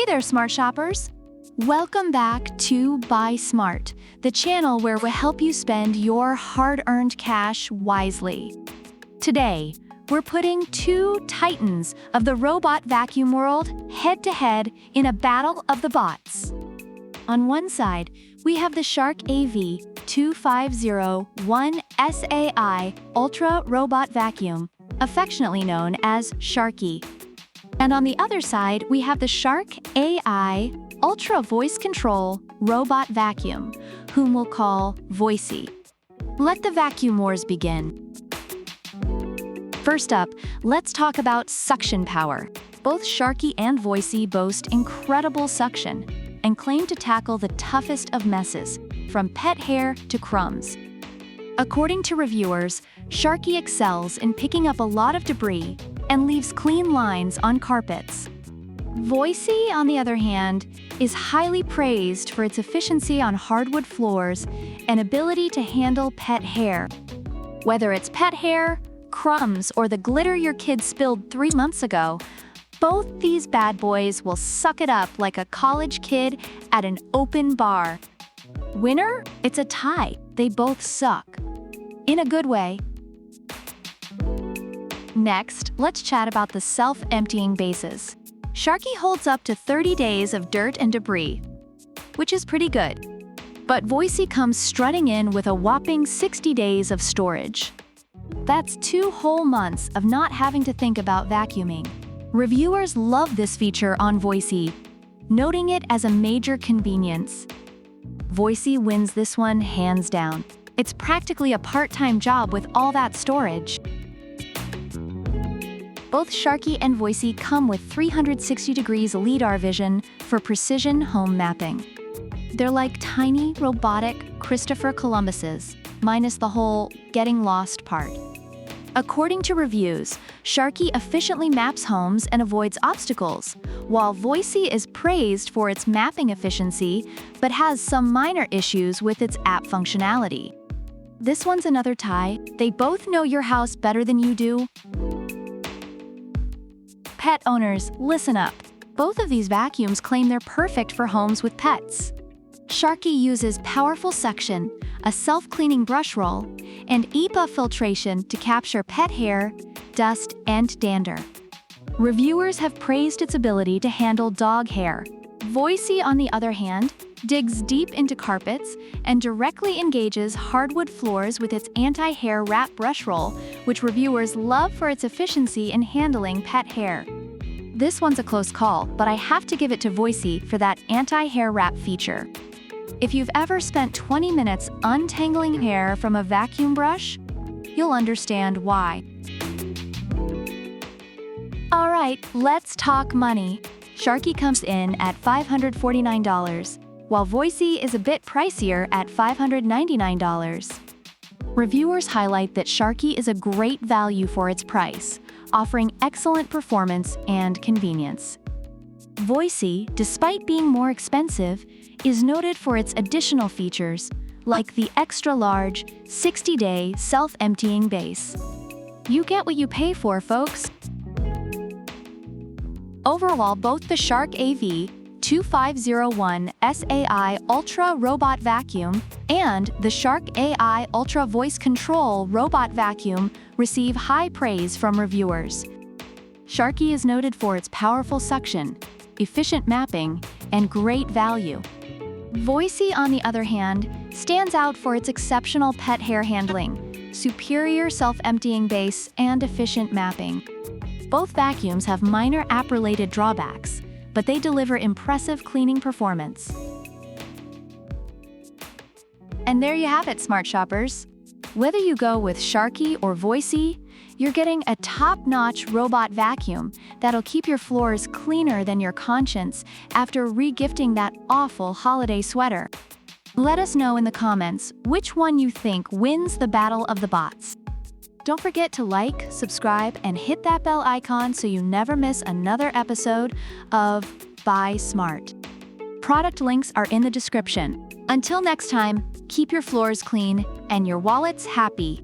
there, smart shoppers! Welcome back to Buy Smart, the channel where we help you spend your hard-earned cash wisely. Today, we're putting two titans of the robot vacuum world head-to-head in a battle of the bots. On one side, we have the Shark AV2501 SAI Ultra Robot Vacuum, affectionately known as Sharky. And on the other side, we have the Shark AI Ultra Voice Control Robot Vacuum, whom we'll call Voicey. Let the vacuum wars begin. First up, let's talk about suction power. Both Sharky and Voicey boast incredible suction and claim to tackle the toughest of messes, from pet hair to crumbs. According to reviewers, Sharky excels in picking up a lot of debris and leaves clean lines on carpets. Voicey, on the other hand, is highly praised for its efficiency on hardwood floors and ability to handle pet hair. Whether it's pet hair, crumbs, or the glitter your kid spilled 3 months ago, both these bad boys will suck it up like a college kid at an open bar. Winner? It's a tie. They both suck. In a good way. Next, let's chat about the self-emptying bases. Sharky holds up to 30 days of dirt and debris, which is pretty good. But Voicey comes strutting in with a whopping 60 days of storage. That's 2 whole months of not having to think about vacuuming. Reviewers love this feature on Voicey, noting it as a major convenience. Voicey wins this one hands down. It's practically a part-time job with all that storage. Both Sharky and Voicey come with 360 degrees LiDAR vision for precision home mapping. They're like tiny, robotic Christopher Columbuses, minus the whole getting lost part. According to reviews, Sharky efficiently maps homes and avoids obstacles, while Voicey is praised for its mapping efficiency, but has some minor issues with its app functionality. This one's another tie. They both know your house better than you do. Pet owners, listen up. Both of these vacuums claim they're perfect for homes with pets. Sharky uses powerful suction, a self-cleaning brush roll, and EPA filtration to capture pet hair, dust, and dander. Reviewers have praised its ability to handle dog hair. Voicey, on the other hand, digs deep into carpets and directly engages hardwood floors with its anti-hair wrap brush roll, which reviewers love for its efficiency in handling pet hair. This one's a close call, but I have to give it to Voicey for that anti-hair wrap feature. If you've ever spent 20 minutes untangling hair from a vacuum brush, you'll understand why. All right, let's talk money. Sharky comes in at $549, while Voicey is a bit pricier at $599. Reviewers highlight that Sharky is a great value for its price, offering excellent performance and convenience. Voicey, despite being more expensive, is noted for its additional features, like the extra-large, 60-day self-emptying base. You get what you pay for, folks. Overall, both the Shark AV2501 SAI Ultra Robot Vacuum and the Shark AI Ultra Voice Control Robot Vacuum receive high praise from reviewers. Sharky is noted for its powerful suction, efficient mapping, and great value. Voicey, on the other hand, stands out for its exceptional pet hair handling, superior self-emptying base, and efficient mapping. Both vacuums have minor app-related drawbacks, but they deliver impressive cleaning performance. And there you have it, smart shoppers. Whether you go with Sharky or Voicey, you're getting a top-notch robot vacuum that'll keep your floors cleaner than your conscience after re-gifting that awful holiday sweater. Let us know in the comments which one you think wins the battle of the bots. Don't forget to like, subscribe, and hit that bell icon so you never miss another episode of Buy Smart. Product links are in the description. Until next time, keep your floors clean and your wallets happy.